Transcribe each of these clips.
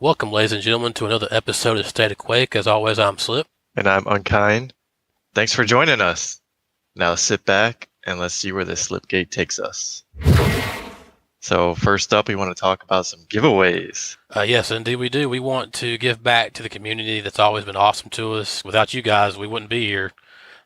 Welcome, ladies and gentlemen, to another episode of State of Quake. As always, I'm Slip. And I'm Unkind. Thanks for joining us. Now sit back and let's see where this Slipgate takes us. So first up, we want to talk about some giveaways. Yes, indeed we do. We want to give back to the community that's always been awesome to us. Without you guys, we wouldn't be here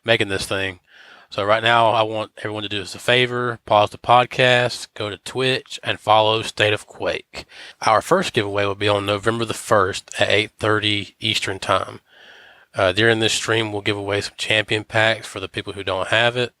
making this thing. So right now, I want everyone to do us a favor, pause the podcast, go to Twitch, and follow State of Quake. Our first giveaway will be on November the 1st at 8:30 Eastern Time. During this stream, we'll give away some champion packs for the people who don't have it.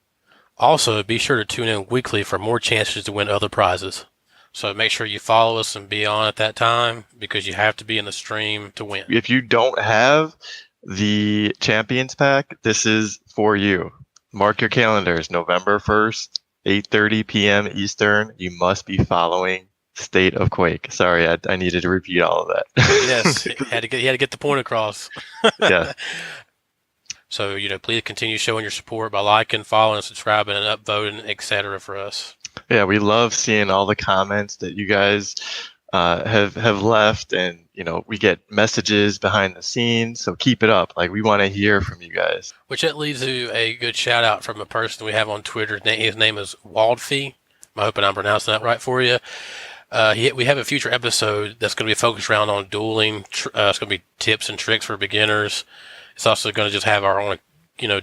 Also, be sure to tune in weekly for more chances to win other prizes. So make sure you follow us and be on at that time because you have to be in the stream to win. If you don't have the Champions Pack, this is for you. Mark your calendars, November 1st, 8:30 p.m. Eastern. You must be following State of Quake. Sorry, I needed to repeat all of that. Yes, he had to get the point across. Yeah. So, please continue showing your support by liking, following, subscribing, and upvoting, etc. for us. Yeah, we love seeing all the comments that you guys have left, and we get messages behind the scenes. So keep it up. We want to hear from you guys. Which that leads to a good shout out from a person we have on Twitter. His name is Waldfee. I'm hoping I'm pronouncing that right for you. We have a future episode that's going to be focused around on dueling. It's going to be tips and tricks for beginners. It's also going to just have our own,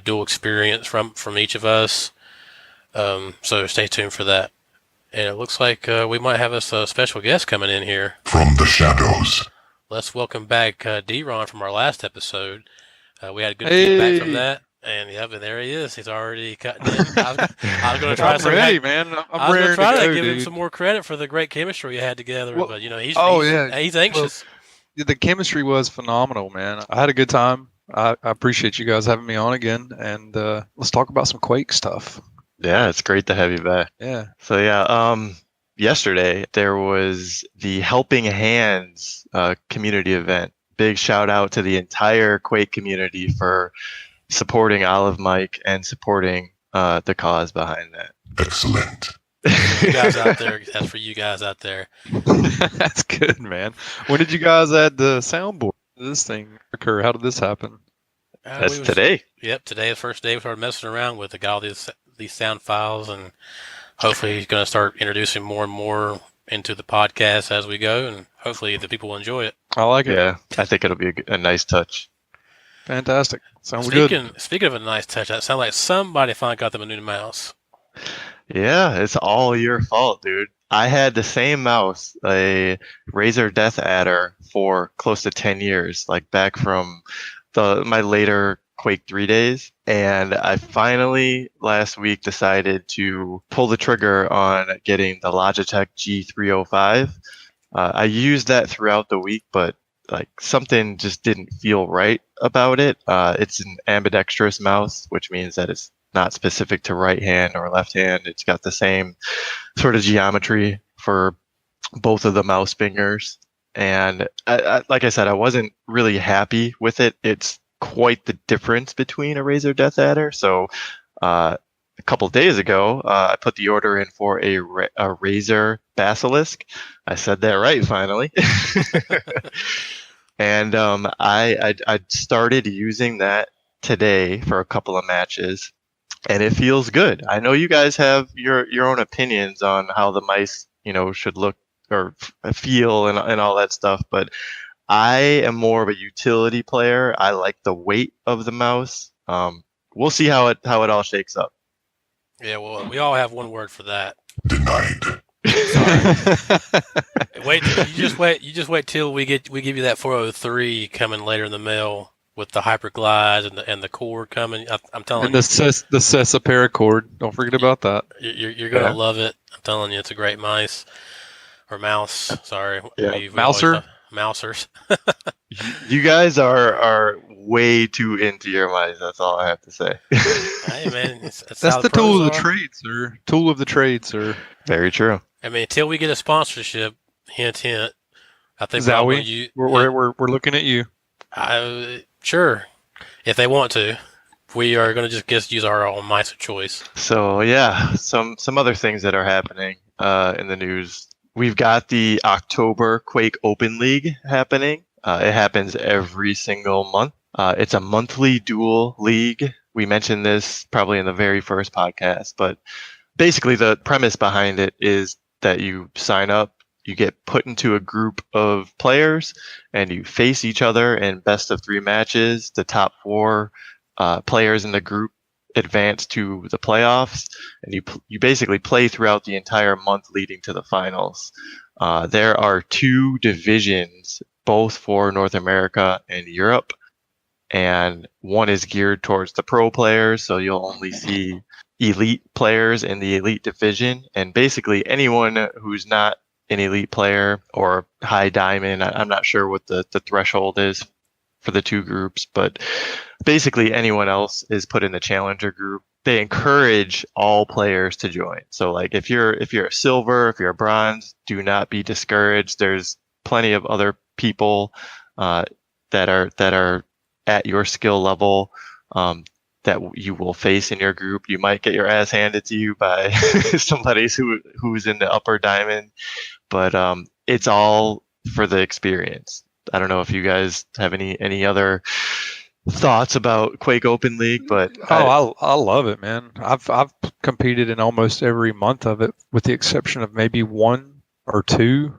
dual experience from each of us. So stay tuned for that. And it looks like we might have us a special guest coming in here. From the shadows. Let's welcome back dRon from our last episode. We had good feedback from that. And there he is. He's already cutting in. I was going to try I'm ready, man. I'm ready to go, give dude. him some more credit for the great chemistry you had together. Well, but he's anxious. Well, the chemistry was phenomenal, man. I had a good time. I appreciate you guys having me on again, and let's talk about some Quake stuff. Yeah, it's great to have you back. Yeah. So yesterday there was the Helping Hands community event. Big shout out to the entire Quake community for supporting Olive Mike and supporting the cause behind that. Excellent. You guys out there, that's for you guys out there. That's good, man. When did you guys add the soundboard to this thing occur? How did this happen? That's today. Yep, today, the first day we started messing around with it. Got all these sound files, and hopefully he's going to start introducing more and more into the podcast as we go, and hopefully the people will enjoy it. I like it. Yeah, I think it'll be a nice touch. Fantastic. Sounds good. Speaking of a nice touch, that sounds like somebody finally got them a new mouse. Yeah, it's all your fault, dude. I had the same mouse, a Razer Death Adder, for close to 10 years, back from my later Quake 3 days. And I finally, last week, decided to pull the trigger on getting the Logitech G305. I used that throughout the week, but something just didn't feel right about it. It's an ambidextrous mouse, which means that it's not specific to right hand or left hand. It's got the same sort of geometry for both of the mouse fingers. And like I said, I wasn't really happy with it. It's quite the difference between a Razer Death Adder. So a couple days ago, I put the order in for a Razer Basilisk. I said that right, finally. And I started using that today for a couple of matches, and it feels good. I know you guys have your own opinions on how the mice, should look or feel and all that stuff, but I am more of a utility player. I like the weight of the mouse. We'll see how it all shakes up. Yeah, well, we all have one word for that. Denied. You just wait till we give you that 403 coming later in the mail with the hyperglide and the cord coming. I'm telling And you, the Cessa paracord. Don't forget about that. you're gonna love it. I'm telling you, it's a great mice or mouse. Sorry, Yeah. Mousers. You guys are way too into your mice. That's all I have to say. Hey man, that's That's how the pros tool of the are. trade, sir. Tool of the trade, sir. Very true. I mean, until we get a sponsorship, hint, hint. I think Zowie, we're looking at you. Sure, if they want to, we are going to just use our own mice of choice. So yeah, some other things that are happening in the news we've got the October Quake Open League happening. It happens every single month. It's a monthly duel league. We mentioned this probably in the very first podcast, but basically the premise behind it is that you sign up, you get put into a group of players, and you face each other in best of 3 matches. The top 4 players in the group advance to the playoffs, and you basically play throughout the entire month leading to the finals. There are 2 divisions, both for North America and Europe, and one is geared towards the pro players, so you'll only see elite players in the elite division, and basically anyone who's not an elite player or high diamond, I'm not sure what the threshold is for the 2 groups, but basically anyone else is put in the challenger group. They encourage all players to join. So like if you're a silver, if you're a bronze, do not be discouraged. There's plenty of other people that are at your skill level that you will face in your group. You might get your ass handed to you by somebody who's in the upper diamond, but it's all for the experience. I don't know if you guys have any other thoughts about Quake Open League, but I love it, man. I've competed in almost every month of it, with the exception of maybe 1 or 2,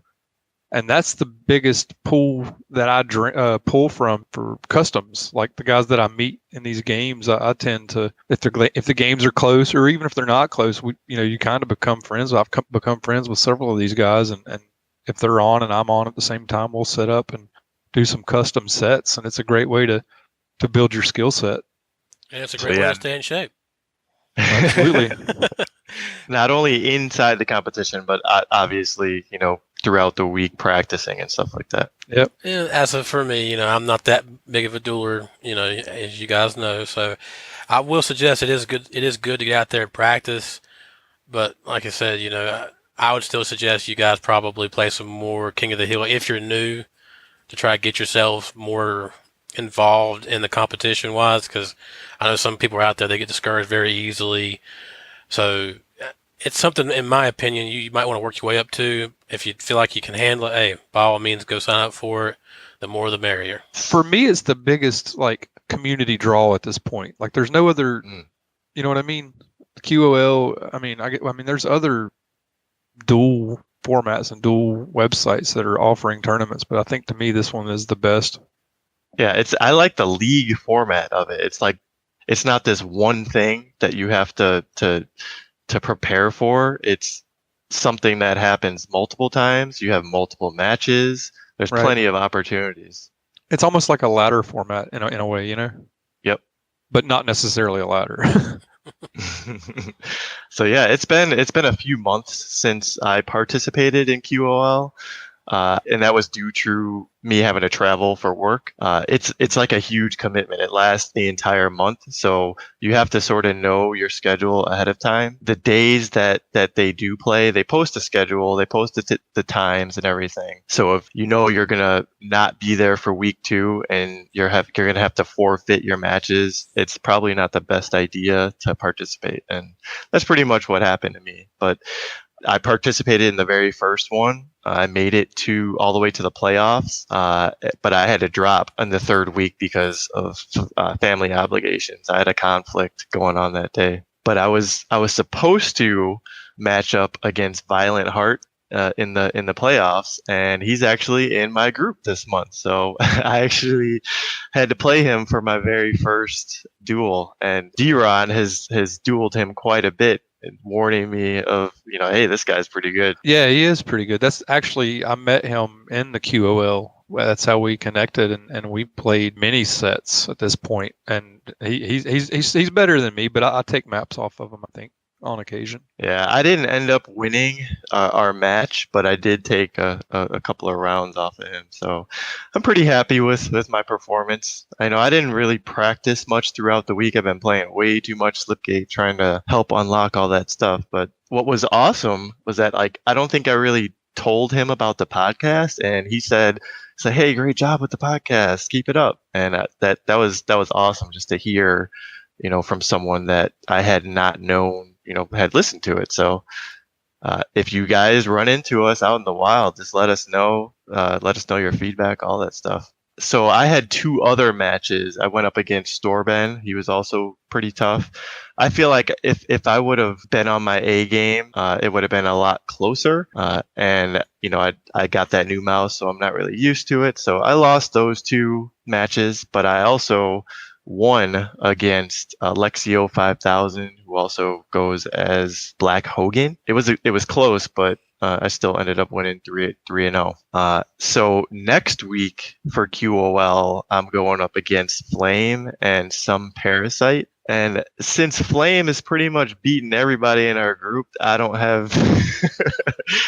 and that's the biggest pool that I pull from for customs. Like the guys that I meet in these games, I tend to, if the games are close, or even if they're not close, you kind of become friends. I've become friends with several of these guys, and if they're on and I'm on at the same time, we'll set up and do some custom sets, and it's a great way to build your skill set. And it's a great way to stay in shape. Absolutely. Not only inside the competition, but obviously, throughout the week practicing and stuff like that. Yep. And for me, I'm not that big of a dueler, as you guys know. So I will suggest it is good. It is good to get out there and practice. But like I said, I would still suggest you guys probably play some more King of the Hill if you're new, to try to get yourself more involved in the competition wise, because I know some people are out there, they get discouraged very easily. So it's something, in my opinion, you might want to work your way up to. If you feel like you can handle it, hey, by all means, go sign up for it. The more, the merrier. For me, it's the biggest community draw at this point. Like, there's no other, you know what I mean? QOL. I mean, there's other dual formats and dual websites that are offering tournaments, but I think to me this one is the best. Yeah, I like the league format of it. It's like, it's not this one thing that you have to prepare for. It's something that happens multiple times. You have multiple matches. There's plenty of opportunities. It's almost like a ladder format in a way, Yep. But not necessarily a ladder. So yeah, it's been a few months since I participated in QOL. And that was due to me having to travel for work. It's like a huge commitment. It lasts the entire month, so you have to sort of know your schedule ahead of time. The days that they do play, they post a schedule, they post the times and everything. So if you're gonna not be there for week 2 and you're gonna have to forfeit your matches, it's probably not the best idea to participate. And that's pretty much what happened to me. But I participated in the very first one. I made it all the way to the playoffs, but I had to drop in the 3rd week because of family obligations. I had a conflict going on that day, but I was supposed to match up against Violent Heart in the playoffs, and he's actually in my group this month. So I actually had to play him for my very first duel, and dRon has dueled him quite a bit, warning me of, hey, this guy's pretty good. Yeah, he is pretty good. That's actually, I met him in the QOL. That's how we connected, and we played mini sets at this point. And he's better than me, but I take maps off of him, I think, on occasion. Yeah, I didn't end up winning our match, but I did take a couple of rounds off of him. So I'm pretty happy with my performance. I know I didn't really practice much throughout the week. I've been playing way too much Slipgate, trying to help unlock all that stuff. But what was awesome was that, I don't think I really told him about the podcast, and he said, hey, great job with the podcast, keep it up. And that was awesome just to hear, from someone that I had not known, had listened to it. So if you guys run into us out in the wild, just let us know. Let us know your feedback, all that stuff. So I had 2 other matches. I went up against Storben. He was also pretty tough. I feel like if I would have been on my A game, it would have been a lot closer. And I got that new mouse, so I'm not really used to it. So I lost those 2 matches, but I also won against Lexio 5000, who also goes as Black Hogan. It was close, but I still ended up winning 3-0. So next week for QOL, I'm going up against Flame and some Parasite. And since Flame is pretty much beating everybody in our group, I don't have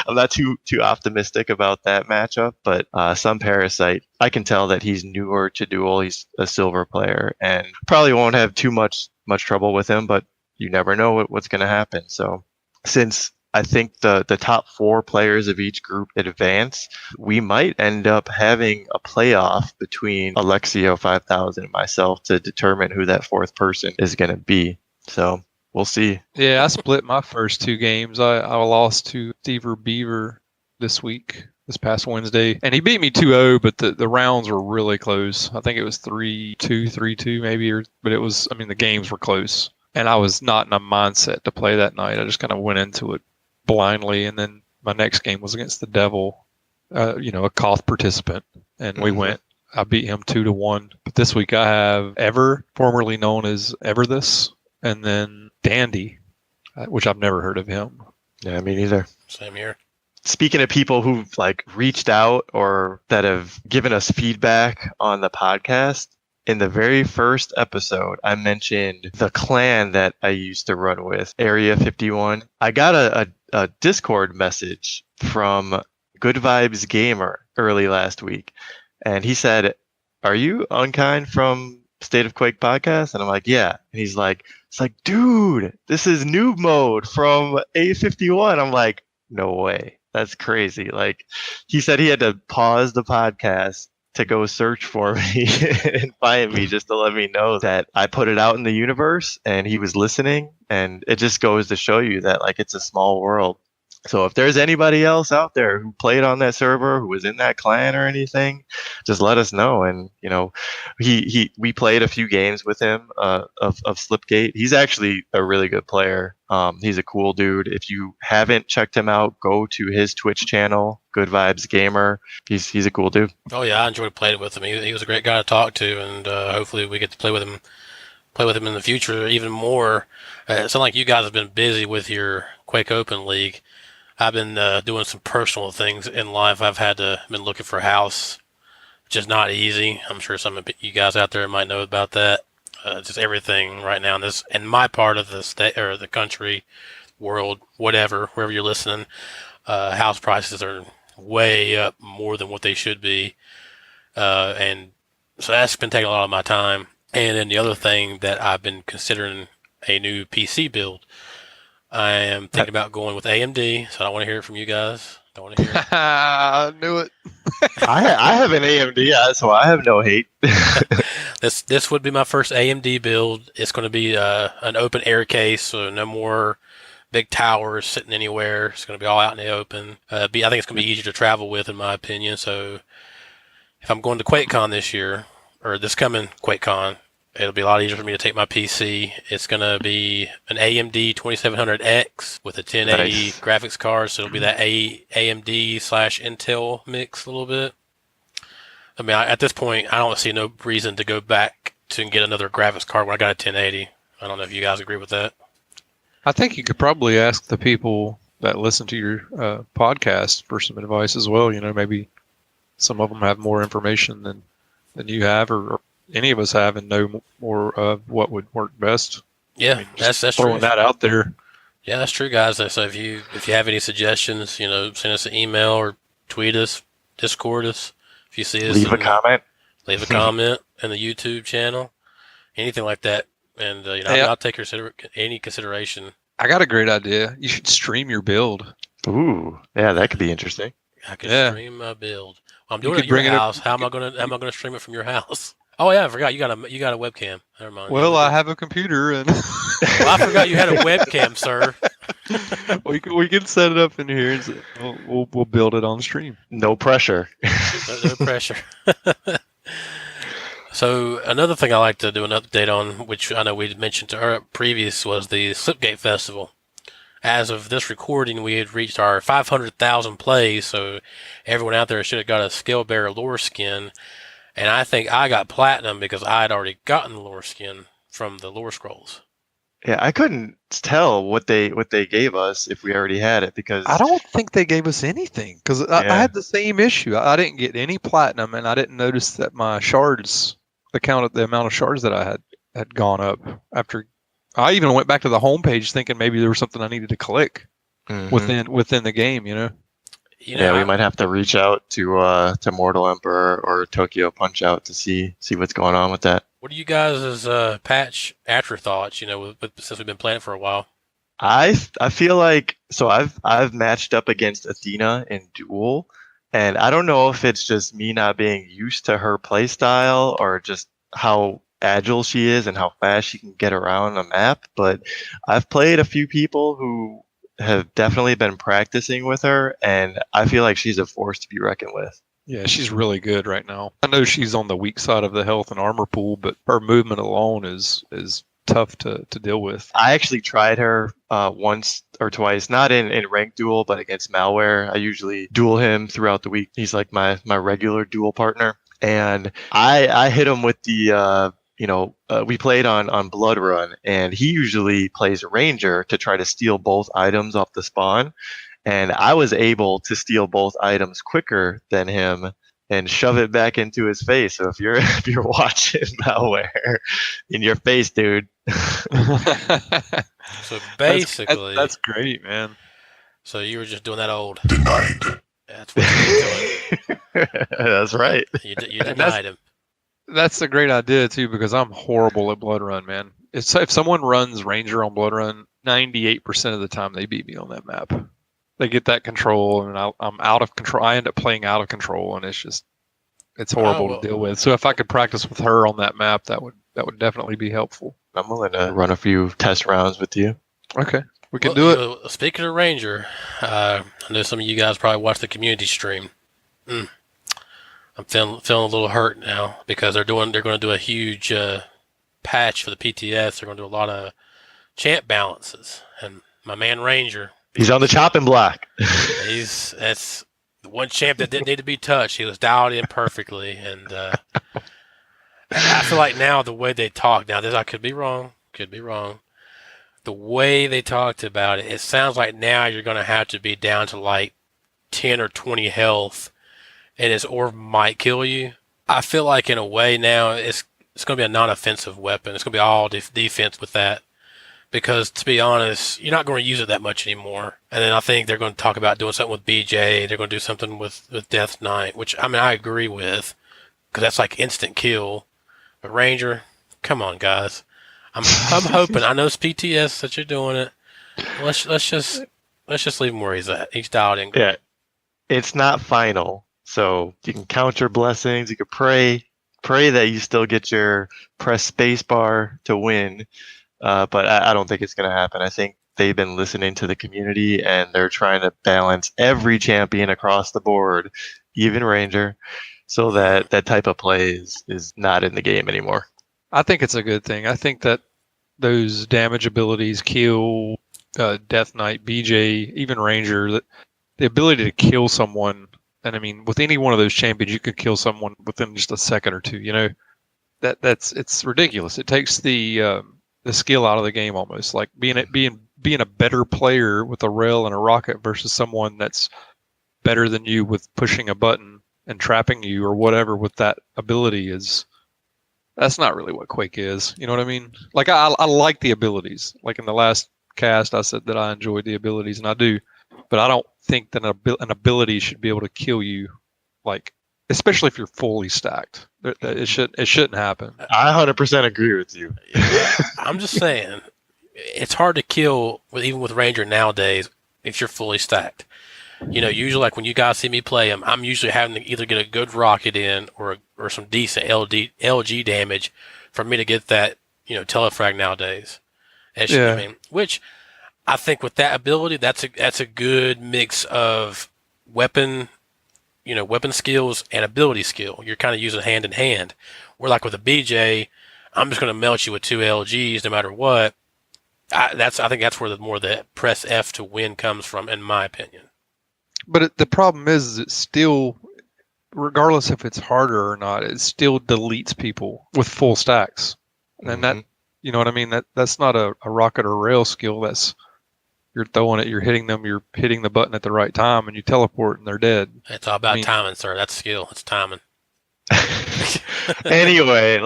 I'm not too optimistic about that matchup, but some Parasite, I can tell that he's newer to Duel. He's a silver player and probably won't have too much trouble with him, but you never know what's going to happen. So since I think the top 4 players of each group advance, we might end up having a playoff between Alexio 5000 and myself to determine who that 4th person is going to be. So we'll see. Yeah, I split my first 2 games. I lost to Stever Beaver this past Wednesday, and he beat me 2-0, but the rounds were really close. I think it was 3-2, 3-2 maybe, but it was, the games were close. And I was not in a mindset to play that night. I just kind of went into it blindly, and then my next game was against the Devil, a Koth participant, and we went. I beat him 2-1. But this week I have Ever, formerly known as Everthis, and then Dandy, which I've never heard of him. Yeah, me neither. Same here. Speaking of people who've reached out or that have given us feedback on the podcast, in the very first episode, I mentioned the clan that I used to run with, Area 51. I got a Discord message from Good Vibes Gamer early last week, and he said, "Are you Unkind from State of Quake podcast?" And I'm like, "Yeah." And he's like, "Dude, this is noob mode from A51." I'm like, "No way. That's crazy." He said he had to pause the podcast to go search for me and find me just to let me know that I put it out in the universe and he was listening. And it just goes to show you that it's a small world. So if there's anybody else out there who played on that server, who was in that clan or anything, just let us know. And we played a few games with him of Slipgate. He's actually a really good player. He's a cool dude. If you haven't checked him out, go to his Twitch channel, Good Vibes Gamer. He's a cool dude. Oh yeah, I enjoyed playing with him. He was a great guy to talk to, and hopefully we get to play with him in the future even more. It sounds like you guys have been busy with your Quake Open League. I've been doing some personal things in life. I've been looking for a house, which is not easy. I'm sure some of you guys out there might know about that. Just everything right now in my part of the state or the country, world, whatever, wherever you're listening, house prices are way up more than what they should be. And so that's been taking a lot of my time. And then the other thing that I've been considering a new PC build. I am thinking about going with AMD, so I don't want to hear it from you guys. Don't want to hear it. I knew it. I have an AMD, so I have no hate. This would be my first AMD build. It's going to be an open air case, so no more big towers sitting anywhere. It's going to be all out in the open. I think it's going to be easier to travel with, in my opinion. So if I'm going to QuakeCon this year, or this coming QuakeCon, it'll be a lot easier for me to take my PC. It's going to be an AMD 2700X with a 1080 graphics card, so it'll be that AMD/Intel mix a little bit. At this point, I don't see no reason to go back to get another graphics card when I got a 1080. I don't know if you guys agree with that. I think you could probably ask the people that listen to your podcast for some advice as well. Maybe some of them have more information than you have, or any of us have, and know more of what would work best. Yeah, that's throwing true. that out there. Yeah, that's true, guys. So if you have any suggestions, send us an email or tweet us, Discord us. If you see us, leave a comment in the YouTube channel, anything like that, and I'll take any consideration. I got a great idea. You should stream your build. Ooh, yeah, that could be interesting. I can stream my build. Well, I'm doing it at your house. How am I gonna stream it from your house? Oh yeah, I forgot you got a webcam. Never mind. Well, I have a computer, and well, I forgot you had a webcam, sir. We can set it up in here. And we'll build it on stream. No pressure. No pressure. So another thing I like to do an update on, which I know we mentioned to our previous, was the Slipgate Festival. As of this recording, we had reached our 500,000 plays, so everyone out there should have got a Scale Bearer lore skin. And I think I got platinum because I had already gotten the lore skin from the lore scrolls. Yeah, I couldn't tell what they gave us if we already had it because I don't think they gave us anything because I had the same issue. I didn't get any platinum, and I didn't notice that my shards, the amount of shards that I had gone up after. I even went back to the homepage thinking maybe there was something I needed to click within the game. We might have to reach out to Mortal Emperor or Tokyo Punch Out to see what's going on with that. What are you guys' patch afterthoughts? Since we've been playing it for a while. I feel like I've matched up against Athena in duel, and I don't know if it's just me not being used to her playstyle or just how agile she is and how fast she can get around the map, but I've played a few people who have definitely been practicing with her, and I feel like she's a force to be reckoned with. Yeah, she's really good right now. I know she's on the weak side of the health and armor pool, but her movement alone is tough to deal with. I actually tried her once or twice, not in ranked duel, but against Malware. I usually duel him throughout the week. He's like my regular duel partner, and I hit him with the we played on Blood Run, and he usually plays Ranger to try to steal both items off the spawn. And I was able to steal both items quicker than him and shove it back into his face. So if you're watching Malware, in your face, dude. So basically, that's great, man. So you were just doing that old Denied. That's what you're doing. That's right. You denied him. That's a great idea too, because I'm horrible at Blood Run, man. If someone runs Ranger on Blood Run, 98% of the time they beat me on that map. They get that control, and I'm out of control. I end up playing out of control, and it's horrible to deal with. So if I could practice with her on that map, that would definitely be helpful. I'm willing to run a few test rounds with you. Okay, we can do it. Speaking of Ranger, I know some of you guys probably watched the community stream. I'm feeling a little hurt now because they're going to do a huge patch for the PTS. They're going to do a lot of champ balances, and my man Ranger. He's on the chopping block. That's the one champ that didn't need to be touched. He was dialed in perfectly, and I feel like now the way they talk now, I could be wrong. The way they talked about it, it sounds like now you're going to have to be down to like 10 or 20 health, and his orb might kill you. I feel like in a way now it's going to be a non-offensive weapon. It's going to be all defense with that. Because, to be honest, you're not going to use it that much anymore. And then I think they're going to talk about doing something with BJ. They're going to do something with Death Knight, which, I agree with. Because that's like instant kill. But Ranger, come on, guys. I'm hoping. I know it's PTS that you're doing it. Let's just leave him where he's at. He's dialed in. Yeah. It's not final. So you can count your blessings. You can pray that you still get your press spacebar to win. But I don't think it's going to happen. I think they've been listening to the community, and they're trying to balance every champion across the board, even Ranger, so that that type of play is not in the game anymore. I think it's a good thing. I think that those damage abilities, kill, Death Knight, BJ, even Ranger, that the ability to kill someone, and I mean, with any one of those champions, you could kill someone within just a second or two. It's ridiculous. It takes the skill out of the game almost, like being a better player with a rail and a rocket versus someone that's better than you with pushing a button and trapping you or whatever with that ability that's not really what Quake is. You know what I mean? Like I like the abilities. Like in the last cast, I said that I enjoyed the abilities, and I do, but I don't think that an ability should be able to kill you, like especially if you're fully stacked. It shouldn't happen. I 100% agree with you. I'm just saying, it's hard to kill even with Ranger nowadays if you're fully stacked. Usually like when you guys see me play him, I'm usually having to either get a good rocket in or some decent LG damage for me to get that telefrag nowadays. Which I think with that ability, that's a good mix of weapon, weapon skills and ability skill. You're kind of using hand in hand. Where like with a BJ, I'm just going to melt you with two LGs no matter what. I think that's where the press F to win comes from, in my opinion. But the problem is it still, regardless if it's harder or not, it still deletes people with full stacks. And that, you know what I mean? That's not a rocket or rail skill. That's, you're throwing it, you're hitting them, you're hitting the button at the right time, and you teleport and they're dead. It's all about timing, sir. That's skill. It's timing. Anyway,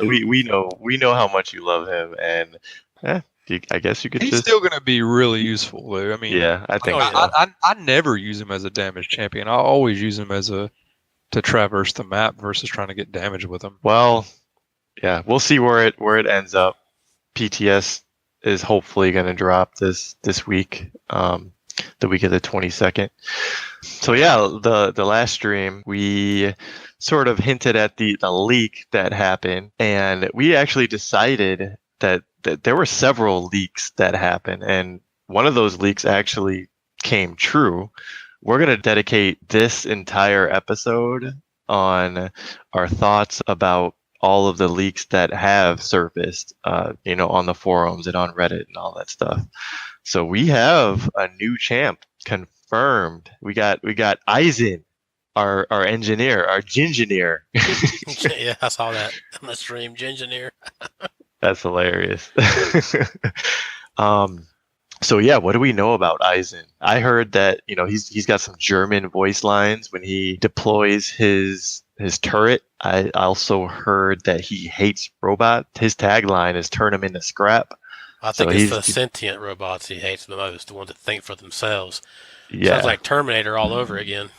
we know how much you love him, and I guess you could. He's still going to be really useful, Lou. I mean, yeah, I think so. I never use him as a damage champion. I always use him to traverse the map versus trying to get damage with him. Well, yeah, we'll see where it ends up. PTS is hopefully going to drop this week, the week of the 22nd. So yeah, the last stream we sort of hinted at the leak that happened, and we actually decided that there were several leaks that happened, and one of those leaks actually came true. We're going to dedicate this entire episode on our thoughts about all of the leaks that have surfaced, on the forums and on Reddit and all that stuff. So we have a new champ confirmed. We got Eisen, our engineer, our gingineer. Yeah, I saw that on the stream, gingineer. That's hilarious. So yeah, what do we know about Eisen? I heard that he's got some German voice lines when he deploys his turret. I also heard that he hates robots. His tagline is "Turn them into scrap." I think it's the sentient robots he hates the most, the ones that think for themselves. Yeah. Sounds like Terminator all over again.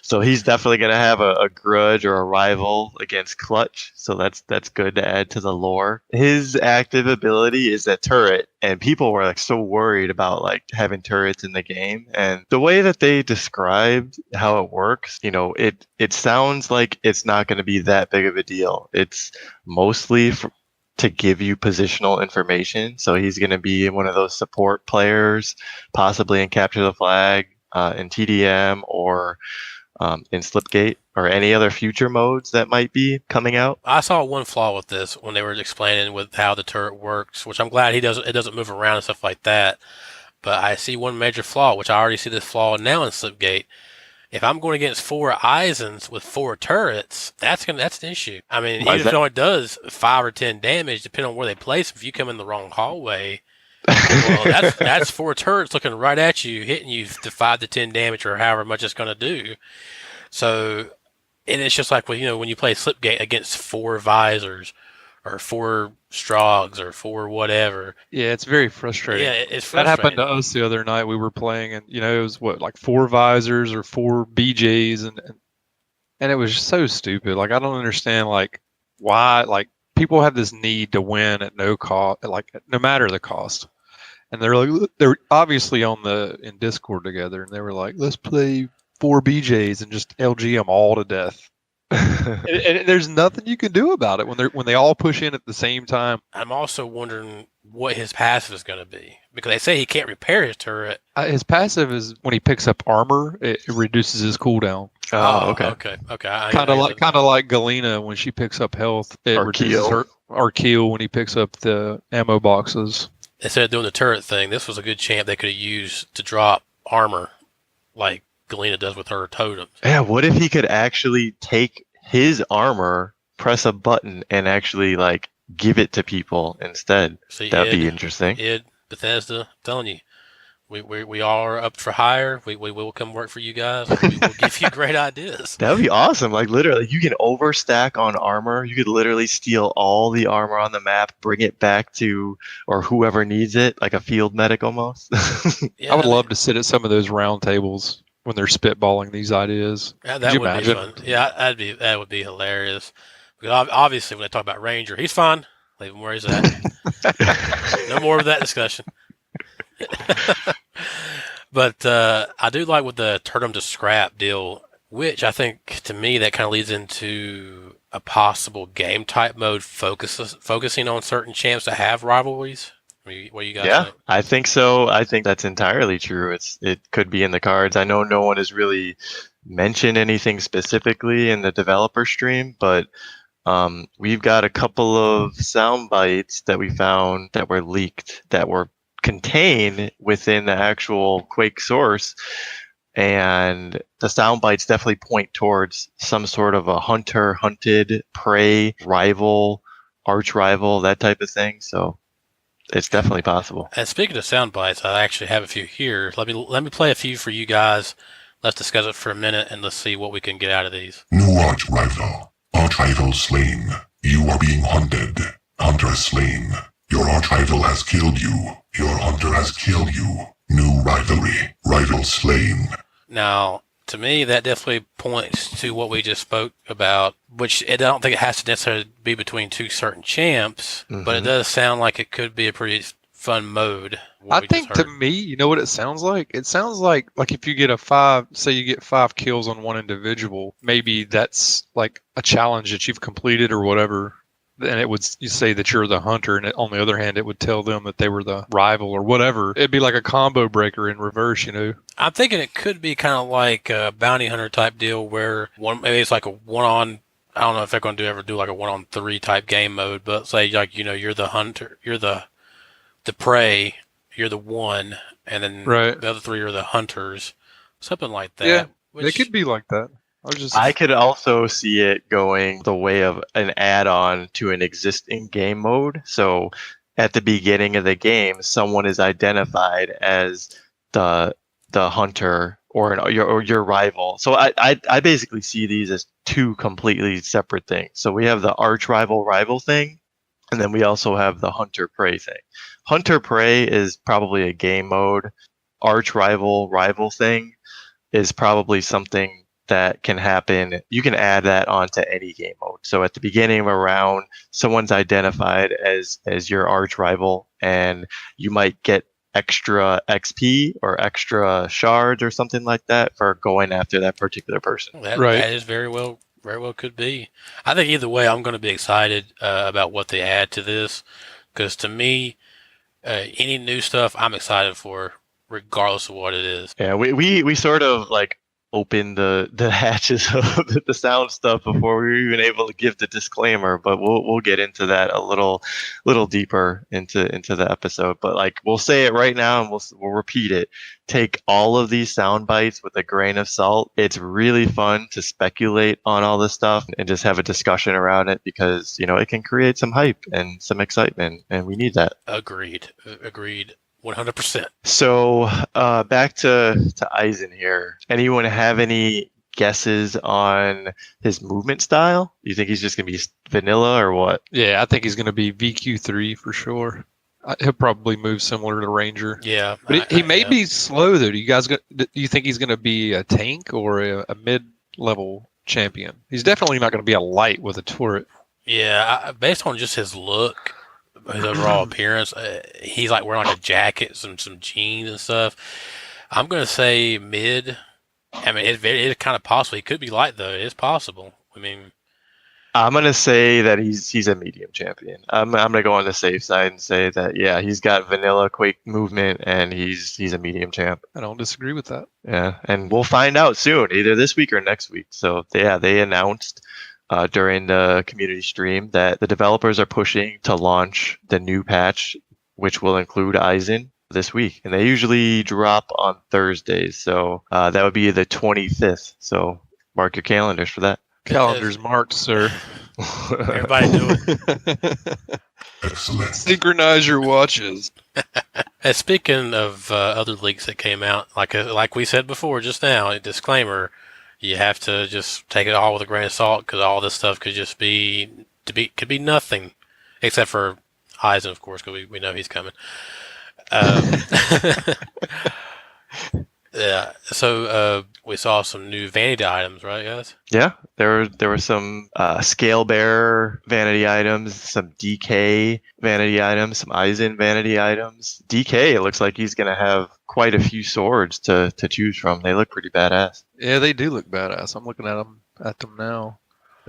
So he's definitely going to have a grudge or a rival against Clutch. So that's good to add to the lore. His active ability is a turret, and people were so worried about having turrets in the game. And the way that they described how it works, it sounds like it's not going to be that big of a deal. It's mostly to give you positional information. So he's going to be one of those support players, possibly in Capture the Flag, in TDM, or in Slipgate, or any other future modes that might be coming out. I saw one flaw with this when they were explaining with how the turret works, which I'm glad it doesn't move around and stuff like that. But I see one major flaw, which I already see this flaw now in Slipgate. If I'm going against 4 Eisens with 4 turrets, that's an issue. I mean, even if it only does 5 or 10 damage, depending on where they place, if you come in the wrong hallway, well, that's 4 turrets looking right at you, hitting you to 5 to 10 damage or however much it's going to do. So, and it's just like when you play Slipgate against 4 Visors or 4 Strogs or 4 whatever. Yeah, it's very frustrating. Yeah, it's frustrating. That happened to us the other night. We were playing, and it was 4 Visors or 4 BJs, and it was so stupid. I don't understand why people have this need to win at no cost, no matter the cost. And they're obviously in Discord together, and they were like, let's play 4 BJs and just LG them all to death. and there's nothing you can do about it when they all push in at the same time. I'm also wondering what his passive is going to be, because they say he can't repair his turret. His passive is when he picks up armor, it reduces his cooldown. Oh, okay. Okay. Kind of like Galena when she picks up health. It reduces her Keel when he picks up the ammo boxes. Instead of doing the turret thing, this was a good champ they could have used to drop armor, like Galena does with her totems. Yeah, what if he could actually take his armor, press a button, and actually give it to people instead? See, that'd be interesting. Bethesda, I'm telling you, we are up for hire. We will come work for you guys. We will give you great ideas. That would be awesome. Literally, you can overstack on armor. You could literally steal all the armor on the map, bring it back to or whoever needs it, like a field medic almost. Yeah, I would love to sit at some of those round tables when they're spitballing these ideas. Yeah, that would be fun. Yeah, that would be hilarious. Because obviously, when they talk about Ranger, he's fine. Leave him where he's at. No more of that discussion. But I do like with the turn them to scrap deal, which I think to me that kind of leads into a possible game type mode focusing on certain champs that have rivalries? What do you guys Yeah, think? I think so. I think that's entirely true. It could be in the cards. I know no one has really mentioned anything specifically in the developer stream, but we've got a couple of sound bites that we found that were leaked that were contained within the actual Quake source. And the sound bites definitely point towards some sort of a hunter, hunted, prey, rival, arch rival, that type of thing. So it's definitely possible. And speaking of sound bites, I actually have a few here. Let me play a few for you guys. Let's discuss it for a minute and let's see what we can get out of these. New arch rival. Arch rival slain. You are being hunted. Hunter slain. Your arch rival has killed you. Your hunter has killed you. New rivalry. Rival slain. Now, to me, that definitely points to what we just spoke about, which I don't think it has to necessarily be between two certain champs, but it does sound like it could be a pretty fun mode. I think to me, you know what it sounds like? It sounds like if you get say you get 5 kills on one individual, maybe that's like a challenge that you've completed or whatever. And you say that you're the hunter, and on the other hand, it would tell them that they were the rival or whatever. It'd be like a combo breaker in reverse, you know? I'm thinking it could be kind of like a bounty hunter type deal where maybe it's like a one-on, I don't know if they're going to ever do like a 1-on-3 type game mode, but say like, you're the hunter, you're the prey, you're the one, and then the other 3 are the hunters, something like that. Yeah, it could be like that. I could also see it going the way of an add-on to an existing game mode. So at the beginning of the game, someone is identified as the hunter or your rival. So I basically see these as 2 completely separate things. So we have the arch rival thing, and then we also have the hunter prey thing. Hunter prey is probably a game mode. Arch rival thing is probably something that can happen. You can add that onto any game mode. So at the beginning of a round, someone's identified as your arch rival, and you might get extra XP or extra shards or something like that for going after that particular person. That is very well could be. I think either way, I'm going to be excited about what they add to this, because to me, any new stuff I'm excited for, regardless of what it is. Yeah, we sort of like open the hatches of the sound stuff before we were even able to give the disclaimer, but we'll get into that a little deeper into the episode. But like, we'll say it right now and we'll repeat it. Take all of these sound bites with a grain of salt. It's really fun to speculate on all this stuff and just have a discussion around it, because it can create some hype and some excitement, and we need that. Agreed 100%. So back to Eisen here. Anyone have any guesses on his movement style? You think he's just going to be vanilla or what? Yeah, I think he's going to be VQ3 for sure. He'll probably move similar to Ranger. Yeah. But he may be slow, though. Do you think he's going to be a tank or a mid-level champion? He's definitely not going to be a light with a turret. Yeah, based on just his look, his overall appearance, he's like wearing like a jacket, some jeans and stuff. I'm gonna say mid. I mean, it's kind of possible. He could be light though. It's possible. I mean, I'm gonna say that he's a medium champion. I'm gonna go on the safe side and say that he's got vanilla Quake movement and he's a medium champ. I don't disagree with that. Yeah, and we'll find out soon, either this week or next week. So they announced during the community stream that the developers are pushing to launch the new patch, which will include Eisen, this week. And they usually drop on Thursdays. So that would be the 25th. So mark your calendars for that. Calendar's marked, sir. Everybody do it. Excellent. Synchronize your watches. And speaking of other leaks that came out, like we said before just now, a disclaimer, you have to just take it all with a grain of salt, because all this stuff could just be nothing, except for Eisen, of course, because we know he's coming. Yeah. So we saw some new vanity items, right, guys? Yeah, there were some scale bearer vanity items, some DK vanity items, some Eisen vanity items. DK, it looks like he's gonna have quite a few swords to choose from. They look pretty badass. Yeah, they do look badass. I'm looking at them now.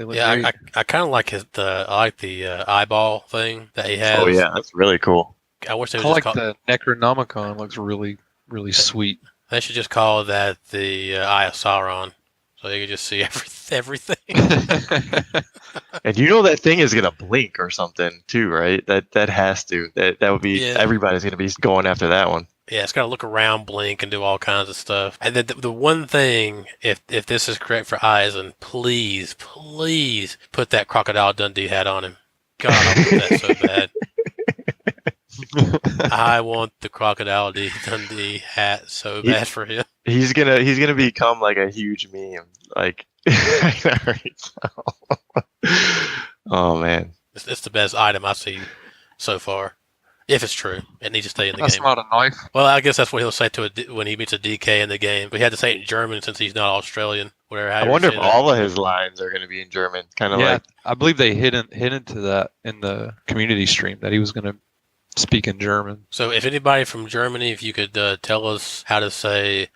They look Yeah, great. I kind of like I like the eyeball thing that he has. Oh yeah, that's really cool. I wish they I would just like call. the Necronomicon. Looks really, really sweet. They should just call that the Eye of Sauron, so you can just see everything. And you know that thing is gonna blink or something too, right? That has to. That would be Yeah. everybody's gonna be going after that one. Yeah, it's got to look around, blink, and do all kinds of stuff. And then the one thing, if this is correct for Eisen, please put that Crocodile Dundee hat on him. God, I want that so bad. I want the Crocodile Dundee hat so bad for him. He's gonna become like a huge meme. Like, oh man, It's the best item I've seen so far. If it's true, it needs to stay in the That's game. not a knife. Well, I guess that's what he'll say when he meets a DK in the game. But he had to say it in German since he's not Australian. Whatever. I wonder if all of his lines are gonna be in German. Kind of Yeah, like, I believe they hit into that in the community stream that he was going to speak in German. So, if anybody from Germany, if you could tell us how to say,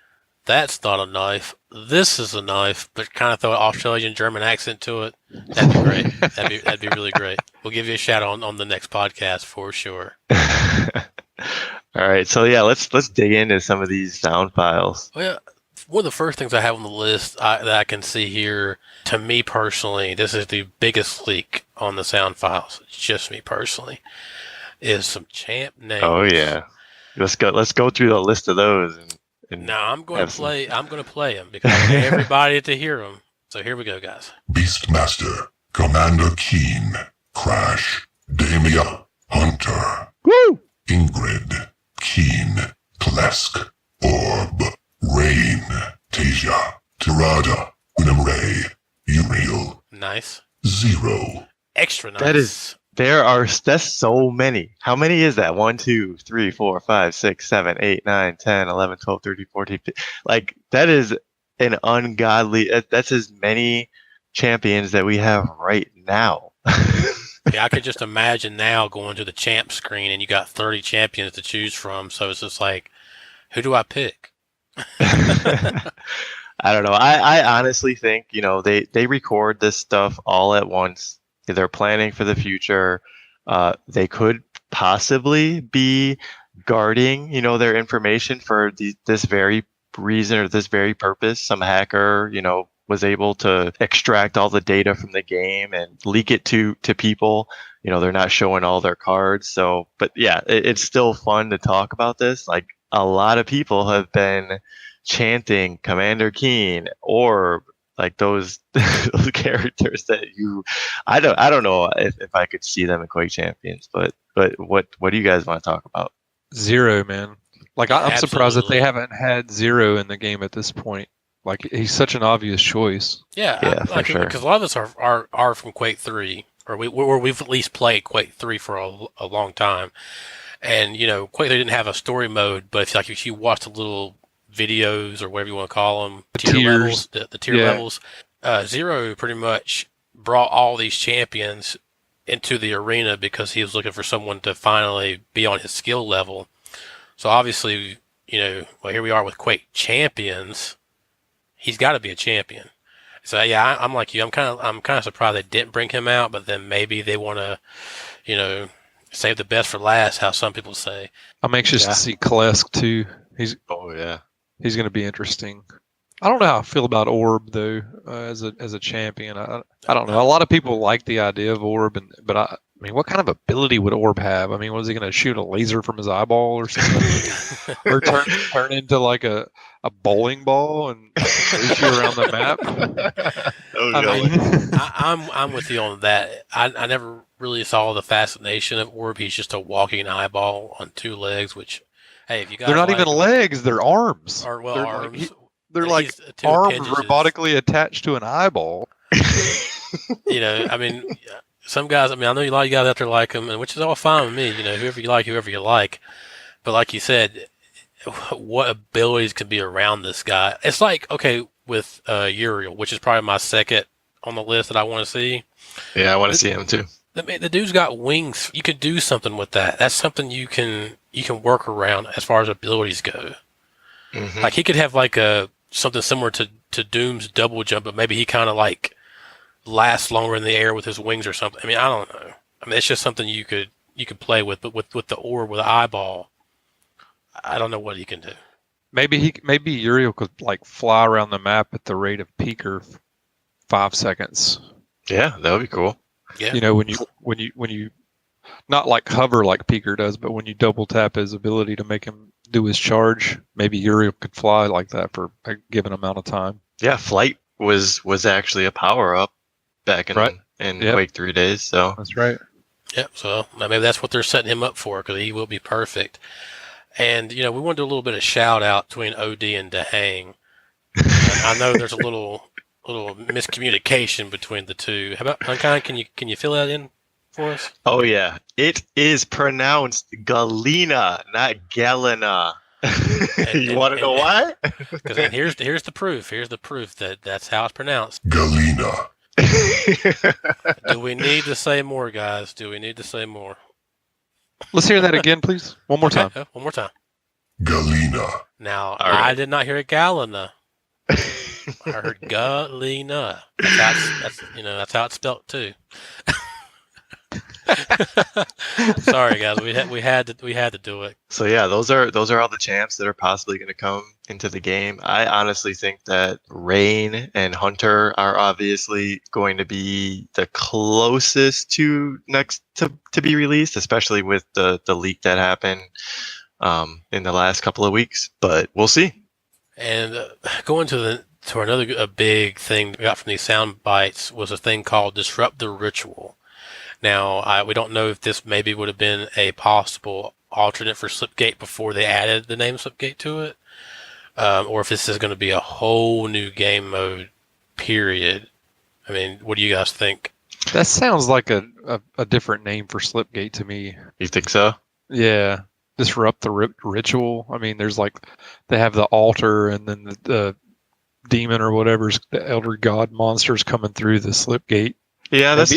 "That's not a knife. This is a knife," but kind of throw an Australian German accent to it, that'd be great. that'd be really great. We'll give you a shout out on the next podcast for sure. all right. So yeah, let's dig into some of these sound files. Well, one of the first things I have on the list that I can see here, to me personally, this is the biggest leak on the sound files. It's just me personally. Is some champ names. Oh yeah, let's go through the list of those. And Now I'm going to have some- play. I'm going to play them because I want everybody to hear them. So here we go, guys. Beastmaster, Commander Keen, Crash, Damia, Hunter, Woo! Ingrid, Keen, Klesk, Orb, Rain, Tasia, Tirada, Unamray, Uriel, Nice. Zero. Extra nice. That's so many. How many is that? 1, 2, 3, 4, 5, 6, 7, 8, 9, 10, 11, 12, 13, 14, 15. Like, that is an ungodly. That's as many champions that we have right now. Yeah, I could just imagine now going to the champ screen and you got 30 champions to choose from. So it's just like, who do I pick? I don't know. I honestly think, they record this stuff all at once. They're planning for the future. They could possibly be guarding, their information for this very reason or this very purpose. Some hacker, was able to extract all the data from the game and leak it to people. They're not showing all their cards. So, but yeah, it's still fun to talk about this. Like, a lot of people have been chanting Commander Keen or like those characters that I don't know if I could see them in Quake Champions, but what do you guys want to talk about? Zero, man. Like, I'm surprised that Absolutely. they haven't had Zero in the game at this point. Like, he's such an obvious choice. Yeah, for sure. Because a lot of us are from Quake 3, or we've at least played Quake 3 for a long time. And, Quake 3 didn't have a story mode, but if you watch the little videos or whatever you want to call them, The tier tiers. levels, the tier Yeah. levels, Zero pretty much brought all these champions into the arena because he was looking for someone to finally be on his skill level. So obviously, here we are with Quake Champions. He's got to be a champion. So yeah, I'm like you. I'm kind of surprised they didn't bring him out, but then maybe they want to, save the best for last. How some people say. I'm anxious Yeah. to see Klesk too. Oh yeah. He's going to be interesting. I don't know how I feel about Orb though, as a champion. I don't know. A lot of people like the idea of Orb, but I mean, what kind of ability would Orb have? I mean, was he going to shoot a laser from his eyeball or something, or turn into like a bowling ball and chase you around the map? I mean, I'm with you on that. I never really saw the fascination of Orb. He's just a walking eyeball on two legs, which, hey, if you guys they're not like even legs; they're arms. or well they're arms. Like, they're He's like two arms appendages. robotically attached to an eyeball. I mean, some guys. I mean, I know a lot of you guys out there like him, and which is all fine with me. Whoever you like. But like you said, what abilities could be around this guy? It's like, okay, with Uriel, which is probably my second on the list that I want to see. Yeah, I want to see him too. The dude's got wings. You could do something with that. That's something you can work around as far as abilities go. Mhm. Like he could have like something similar to Doom's double jump, but maybe he kind of like last longer in the air with his wings or something. I mean, I don't know. I mean, it's just something you could play with, but with the orb with the eyeball, I don't know what he can do. Maybe Uriel could like fly around the map at the rate of Peeker 5 seconds. Yeah, that would be cool. Yeah. You know, when you not like hover like Peeker does, but when you double tap his ability to make him do his charge, maybe Uriel could fly like that for a given amount of time. Yeah, flight was actually a power up back in Yep. Quake 3 days. So That's right. Yep. So maybe that's what they're setting him up for, because he will be perfect. And we want to do a little bit of shout out between OD and Dehang. I know there's a little miscommunication between the two. How about Unkind? Can you fill that in for us? oh yeah, it is pronounced Galena, not Galena. You want to know why? Because here's the proof. Here's the proof that that's how it's pronounced. Galena. Do we need to say more, guys? Do we need to say more? Let's hear that again, please. One more time. Okay, one more time. Galena. Now, All right. I did not hear Galena. I heard Galena. That's how it's spelled too. Sorry, guys. We had to do it. So yeah, those are all the champs that are possibly going to come into the game. I honestly think that Rain and Hunter are obviously going to be the closest to next to be released, especially with the leak that happened in the last couple of weeks. But we'll see. And going to another big thing we got from these sound bites was a thing called Disrupt the Ritual. Now, we don't know if this maybe would have been a possible alternate for Slipgate before they added the name Slipgate to it, or if this is going to be a whole new game mode, period. I mean, what do you guys think? That sounds like a different name for Slipgate to me. You think so? Yeah. Disrupt the ritual. I mean, there's like, they have the altar and then the demon or whatever's, the elder god monsters coming through the Slipgate. Yeah, that's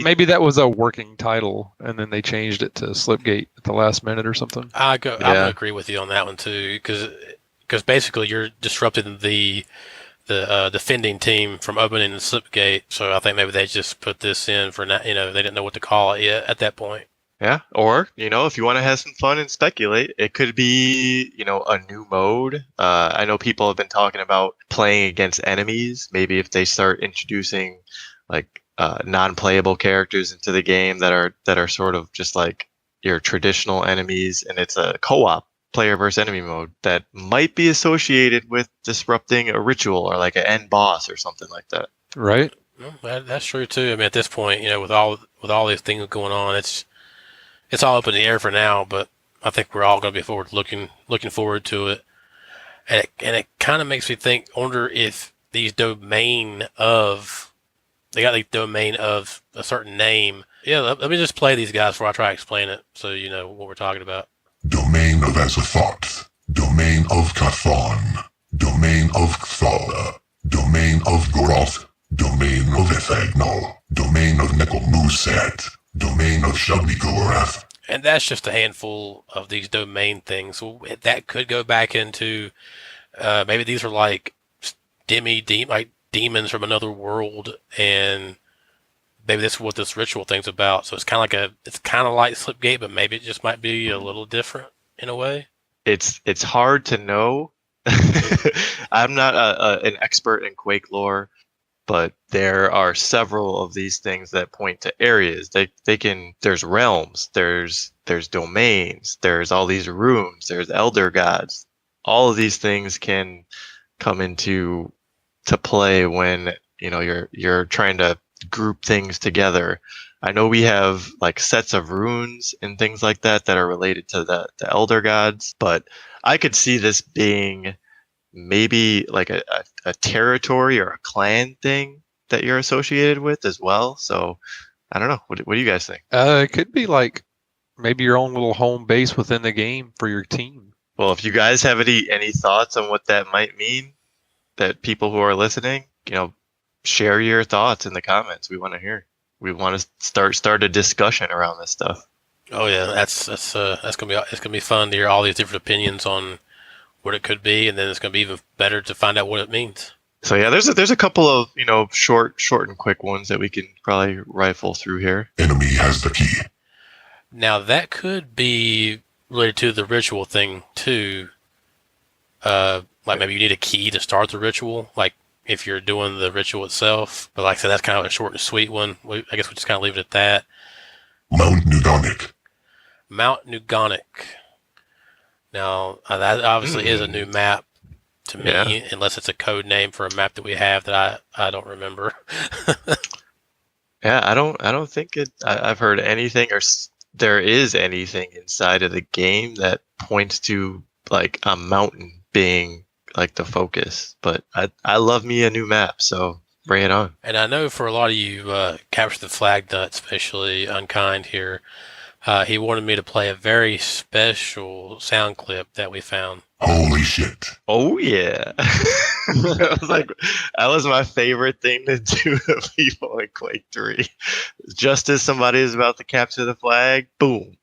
maybe that was a working title, and then they changed it to Slipgate at the last minute or something. I'm gonna agree with you on that one too, because basically you're disrupting the defending team from opening the Slipgate. So I think maybe they just put this in for now. They didn't know what to call it yet at that point. Yeah, or if you want to have some fun and speculate, it could be a new mode. I know people have been talking about playing against enemies. Maybe if they start introducing like non-playable characters into the game that are sort of just like your traditional enemies, and it's a co-op player versus enemy mode that might be associated with disrupting a ritual or like an end boss or something like that. Right. Well, that's true too. I mean, at this point, with all these things going on, it's all up in the air for now. But I think we're all going to be looking forward to it, and it kind of makes me think. Wonder if these they got the domain of a certain name. Yeah, let me just play these guys before I try to explain it, so you know what we're talking about. Domain of Azathoth. Domain of Cathon. Domain of Kthala. Domain of Goroth. Domain of Ethagnal. Domain of Nekomusat. Domain of Shabnikorath. And that's just a handful of these domain things. So that could go back into maybe these are like demons from another world, and maybe this is what this ritual thing's about. So it's kind of like Slipgate, but maybe it just might be a little different in a way. It's hard to know. I'm not an expert in Quake lore, but there are several of these things that point to areas. There's realms, there's domains, there's all these runes, there's elder gods. All of these things can come into play when you're trying to group things together. I know we have like sets of runes and things like that are related to the elder gods, but I could see this being maybe like a territory or a clan thing that you're associated with as well. So I don't know. What do you guys think? It could be like maybe your own little home base within the game for your team. Well, if you guys have any thoughts on what that might mean, that people who are listening, share your thoughts in the comments. We want to hear. We want to start a discussion around this stuff. Oh yeah, that's gonna be fun to hear all these different opinions on what it could be, and then it's gonna be even better to find out what it means. So yeah, there's a couple of short and quick ones that we can probably rifle through here. Enemy has the key. Now that could be related to the ritual thing too. Like maybe you need a key to start the ritual, like if you're doing the ritual itself. But like I said, that's kind of a short and sweet one. I guess we just kind of leave it at that. Mount Nugonic. Mount Nugonic. Now that obviously is a new map to me, Yeah. unless it's a code name for a map that we have that I don't remember. Yeah, I don't think I've heard anything there is anything inside of the game that points to like a mountain being like the focus. But I love me a new map, so bring it on. And I know for a lot of you, Capture the Flag Nut, especially Unkind here, he wanted me to play a very special sound clip that we found. Holy shit. Oh yeah. I was like, that was my favorite thing to do to people in Quake 3. Just as somebody is about to capture the flag, boom.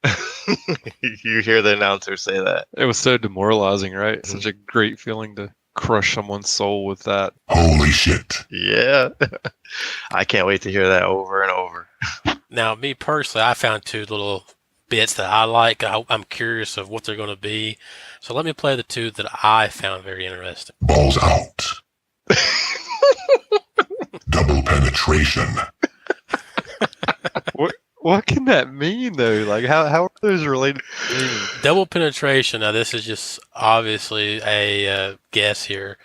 You hear the announcer say that. It was so demoralizing, right? Such a great feeling to crush someone's soul with that. Holy shit. Yeah. I can't wait to hear that over and over. Now, me personally, I found two little bits that I like. I'm curious of what they're going to be. So let me play the two that I found very interesting. Balls out. Double penetration. What can that mean, though? Like, how are those related? Double penetration. Now, this is just obviously a guess here.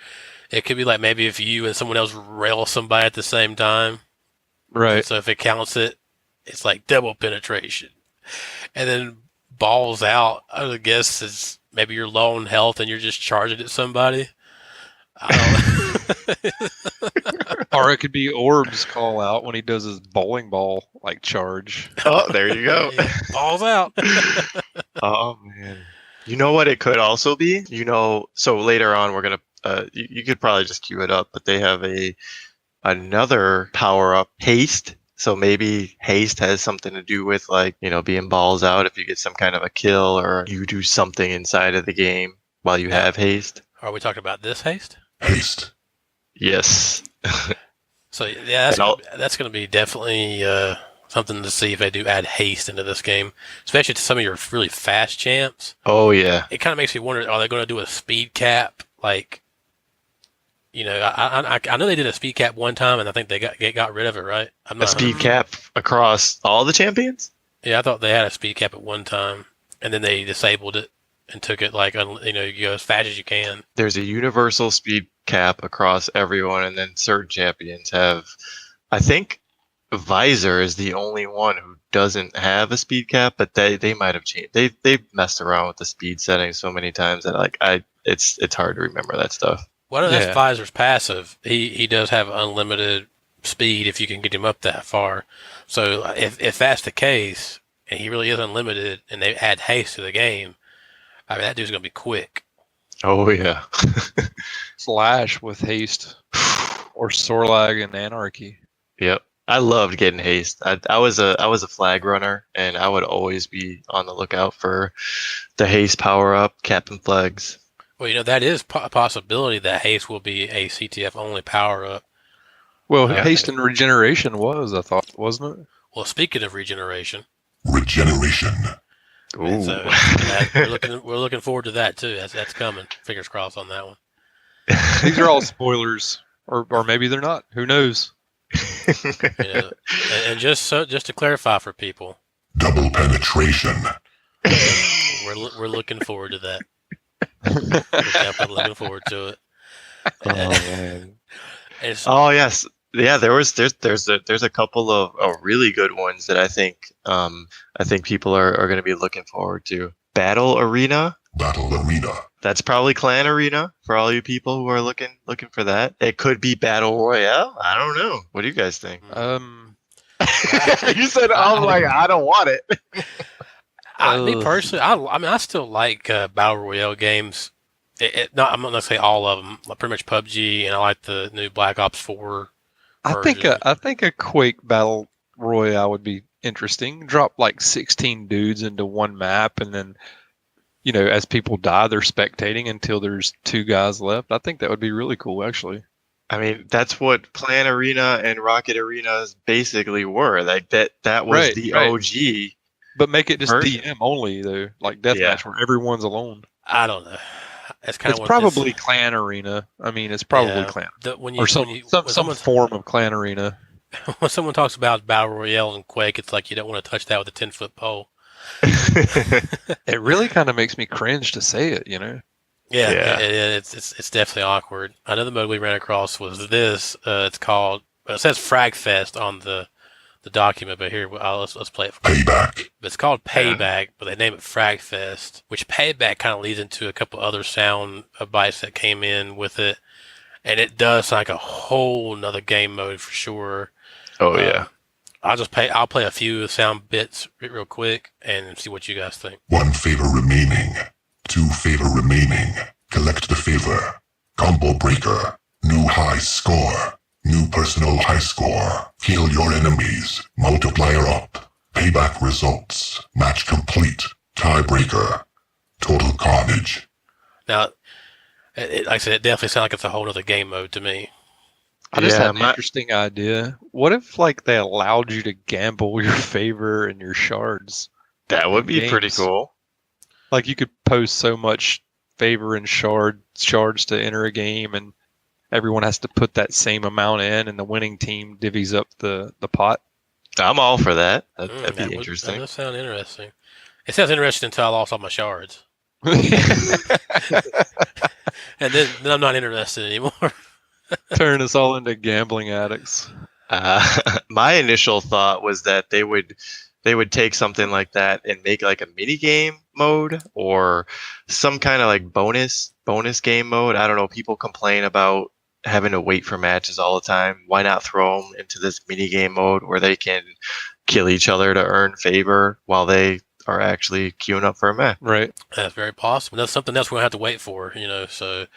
It could be like maybe if you and someone else rail somebody at the same time. Right. So if it counts it, it's like double penetration. And then balls out, I would guess, is maybe you're low on health and you're just charging at somebody. I don't know. Or it could be Orb's call out when he does his bowling ball like charge. Oh, there you go. Yeah, balls out. Oh man. You know what it could also be? So later on we're gonna you could probably just queue it up, but they have another power up, haste. So maybe haste has something to do with like, being balls out if you get some kind of a kill or you do something inside of the game while you have haste. Are we talking about this haste? Haste. Yes. So yeah, And that's going to be definitely something to see if they do add haste into this game, especially to some of your really fast champs. Oh yeah. It kind of makes me wonder: are they going to do a speed cap? Like, I know they did a speed cap one time, and I think they got rid of it, right? I'm A speed cap across all the champions? Yeah, I thought they had a speed cap at one time, and then they disabled it and took it like you go as fast as you can. There's a universal speed cap across everyone, and then certain champions have. I think Visor is the only one who doesn't have a speed cap, but they might have changed. They've messed around with the speed settings so many times that it's hard to remember that stuff. Well, that's Visor's passive. He does have unlimited speed if you can get him up that far. So if that's the case, and he really is unlimited, and they add haste to the game, I mean that dude's gonna be quick. Oh yeah. Slash with haste or Sorlag and Anarchy. Yep. I loved getting haste. I was a flag runner, and I would always be on the lookout for the haste power up, capping flags. Well, that is a possibility that haste will be a CTF only power up. Well, haste and regeneration I thought, wasn't it? Well, speaking of regeneration, Regeneration. Ooh. so we're looking forward to that too. That's coming. Fingers crossed on that one. These are all spoilers, or maybe they're not. Who knows? And just to clarify for people, Double penetration. we're looking forward to that. We're definitely looking forward to it. Oh man. Oh yes. Yeah, there's a couple of really good ones that I think people are going to be looking forward to. Battle Arena. Battle Arena. That's probably Clan Arena for all you people who are looking for that. It could be Battle Royale. I don't know. What do you guys think? You said I'm like I don't want it. Me personally, I still like battle royale games. I'm not gonna say all of them. Like pretty much PUBG, and I like the new Black Ops 4. I think a Quake battle royale would be interesting. Drop like 16 dudes into one map, and then as people die, they're spectating until there's 2 guys left. I think that would be really cool, actually. I mean, that's what Plan Arena and Rocket Arenas basically were. Like that was the Right. OG. But make it just version. DM only though, like Yeah. deathmatch where everyone's alone. I don't know. That's kind It's of what probably Clan Arena. I mean, it's probably yeah. Clan When or when some form of Clan Arena. when someone talks about battle royale and Quake, it's like you don't want to touch that with a 10-foot pole. It really kind of makes me cringe to say it, you know. Yeah, Yeah. it's definitely awkward. Another mode we ran across was this. It's called. It says Fragfest on the document, but here let's play it. Payback. It's called Payback, but they name it Fragfest, which Payback kind of leads into a couple other sound bites that came in with it, and it does sound like a whole nother game mode for sure. Oh yeah. I'll play a few sound bits real quick and see what you guys think. 1 favor remaining. 2 favor remaining. Collect the favor. Combo breaker. New high score. New personal high score. Kill your enemies. Multiplier up. Payback results. Match complete. Tiebreaker. Total carnage. Now, like I said, it definitely sounds like it's a whole other game mode to me. I just Yeah, had an interesting idea. What if like they allowed you to gamble your favor and your shards? That would be pretty games. cool. Like you could post so much favor and shards to enter a game, and everyone has to put that same amount in, and the winning team divvies up the pot. I'm all for that. That'd That be interesting. That does sound interesting. It sounds interesting until I lost all my shards, and then I'm not interested anymore. Turn us all into gambling addicts. My initial thought was that they would take something like that and make like a mini game mode or some kind of like bonus game mode. I don't know. People complain about having to wait for matches all the time. Why not throw them into this mini game mode where they can kill each other to earn favor while they are actually queuing up for a match? Right. That's very possible. That's something else we're gonna have to wait for, So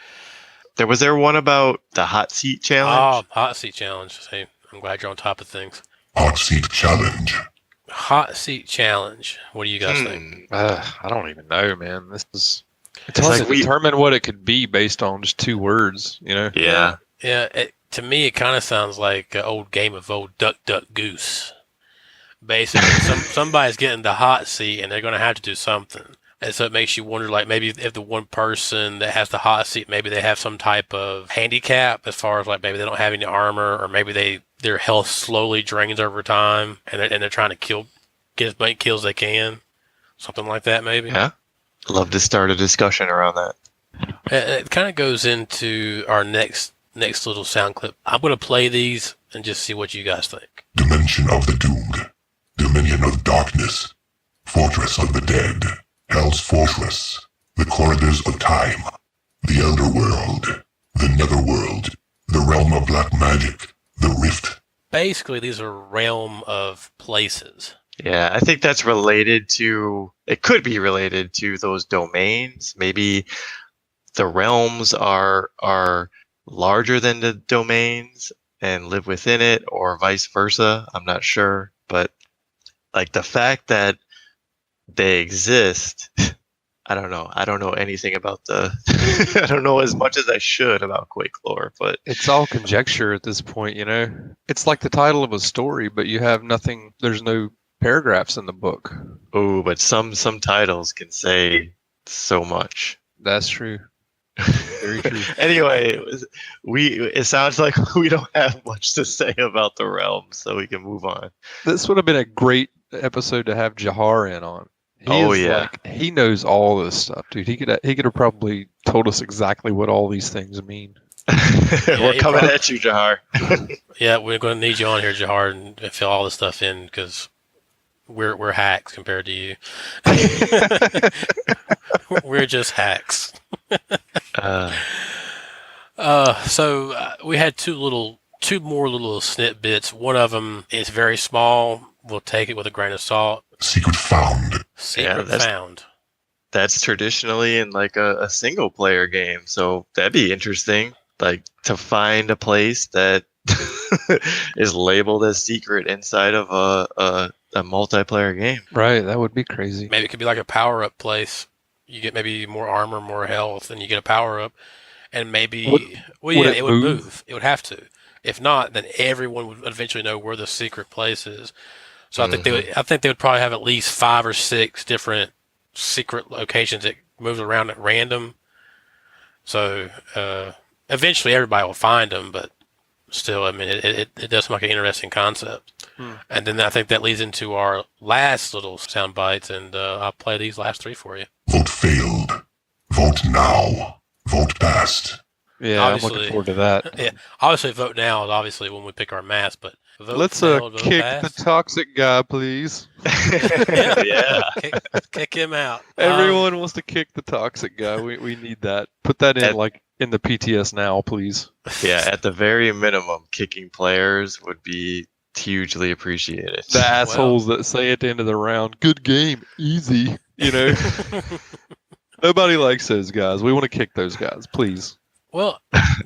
Was there one about the hot seat challenge? hot seat challenge. Hey, I'm glad you're on top of things. Hot seat challenge. Hot seat challenge. What do you guys think? I don't even know, man. It's It's hard like to determine what it could be based on just 2 words, you know? Yeah. Yeah, to me, it kind of sounds like an old game of old Duck, Duck, Goose. Basically, somebody's getting the hot seat, and they're going to have to do something. And so it makes you wonder, like, maybe if the one person that has the hot seat, maybe they have some type of handicap as far as, like, maybe they don't have any armor, or maybe their health slowly drains over time, and they're trying to get as many kills as they can. Something like that, maybe. Yeah. Love to start a discussion around that. It kind of goes into our next little sound clip. I'm going to play these and just see what you guys think. Dimension of the doomed. Dominion of darkness. Fortress of the dead. Hell's fortress. The corridors of time. The elder world. The netherworld. The realm of black magic. The rift. Basically, these are realm of places. Yeah, I think that's related to, it could be related to those domains. Maybe the realms are larger than the domains and live within it, or vice versa. I'm not sure, but like the fact that they exist, I don't know. I don't know anything about I don't know as much as I should about Quake lore, but It's all conjecture at this point, you know? It's like the title of a story, but you have nothing, there's no paragraphs in the book. oh, but some titles can say so much. That's true. Very true. Anyway, it sounds like we don't have much to say about the realm, so we can move on. This would have been a great episode to have Jahar in on. He knows all this stuff, dude. He could have probably told us exactly what all these things mean. We're coming at you, Jahar. Yeah, we're going to need you on here, Jahar, and fill all this stuff in because we're hacks compared to you. We're just hacks. So we had two more little snippets. One of them is very small. We'll take it with a grain of salt. Secret found. Secret found. That's traditionally in like a single player game, so that'd be interesting. Like to find a place that is labeled as secret inside of a multiplayer game. Right, that would be crazy. Maybe it could be like a power up place. You get maybe more armor, more health, and you get a power up. and maybe Would yeah, it it would move? move. It would have to. If not, then everyone would eventually know where the secret place is. So I think they would probably have at least 5 or 6 different secret locations that moves around at random. So eventually everybody will find them, but still, I mean, it does seem like an interesting concept. And then I think that leads into our last little sound bites, and I'll play these last 3 for you. Vote failed. Vote now. Vote passed. Yeah, I'm Obviously- looking forward to that. Yeah, obviously vote now is obviously when we pick our mask, but vote Let's failed, vote kick passed. the toxic guy, please. Yeah. kick him out. Everyone wants to kick the toxic guy. We need that. Put that in At- like in the PTS now, please. Yeah, at the very minimum, kicking players would be hugely appreciated. The assholes that say at the end of the round, "Good game, easy." You know, nobody likes those guys. We want to kick those guys, please. Well,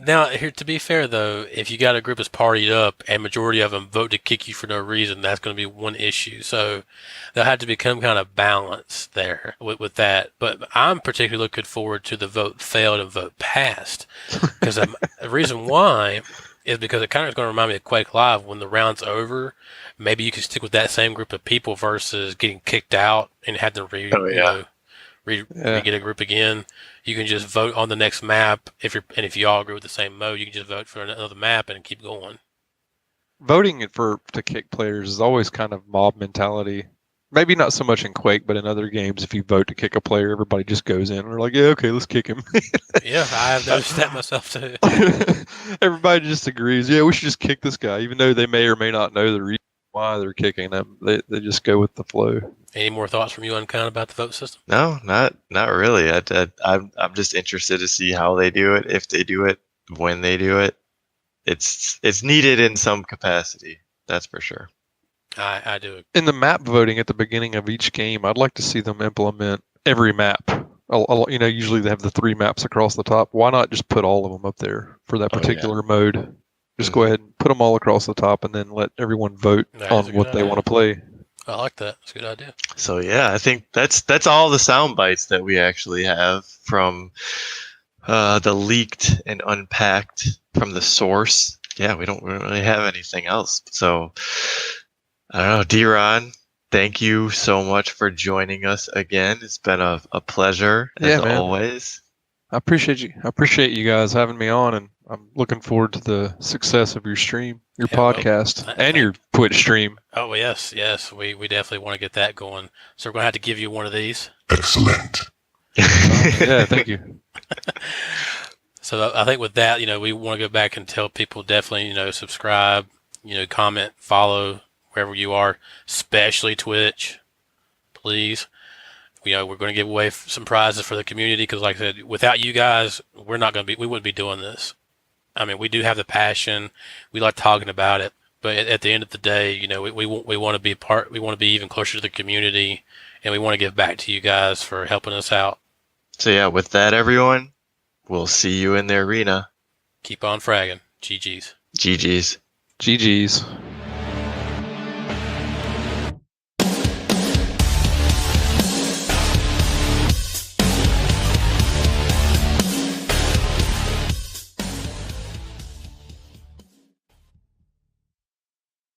now here to be fair though, if you got a group that's partied up and majority of them vote to kick you for no reason, that's going to be one issue. So there'll have to become kind of balance there with that. But I'm particularly looking forward to the vote failed and vote passed, because the reason why is because it kind of is going to remind me of Quake Live. When the round's over, maybe you can stick with that same group of people versus getting kicked out and had to get a group again. You can just vote on the next map if you all agree with the same mode. You can just vote for another map and keep going. Voting to kick players is always kind of mob mentality. Maybe not so much in Quake, but in other games, if you vote to kick a player, everybody just goes in and they're like, "Yeah, okay, let's kick him." Yeah, I have noticed that myself too. Everybody just agrees. Yeah, we should just kick this guy, even though they may or may not know the reason why they're kicking him. They just go with the flow. Any more thoughts from you, Unkind, about the vote system? No, not really. I'm just interested to see how they do it, if they do it, when they do it. It's needed in some capacity. That's for sure. I do. In the map voting at the beginning of each game, I'd like to see them implement every map. You know, usually they have the 3 maps across the top. Why not just put all of them up there for that particular mode? Just go ahead and put them all across the top, and then let everyone vote on what they want to play. I like that. That's a good idea. So yeah, I think that's all the sound bites that we actually have from the leaked and unpacked from the source. Yeah, we don't really have anything else. So I don't know, dRon, thank you so much for joining us again. It's been a pleasure as always. I appreciate you. I appreciate you guys having me on, and I'm looking forward to the success of your stream, your podcast, and your Twitch stream. Oh yes, we definitely want to get that going. So we're going to have to give you one of these. Excellent. Yeah, thank you. So I think with that, we want to go back and tell people definitely, subscribe, comment, follow wherever you are, especially Twitch, please. We're going to give away some prizes for the community because, like I said, without you guys, we wouldn't be doing this. I mean, we do have the passion. We like talking about it, but at the end of the day, we want to be part. We want to be even closer to the community, and we want to give back to you guys for helping us out. So yeah, with that, everyone, we'll see you in the arena. Keep on fragging. GG's. GG's. GG's.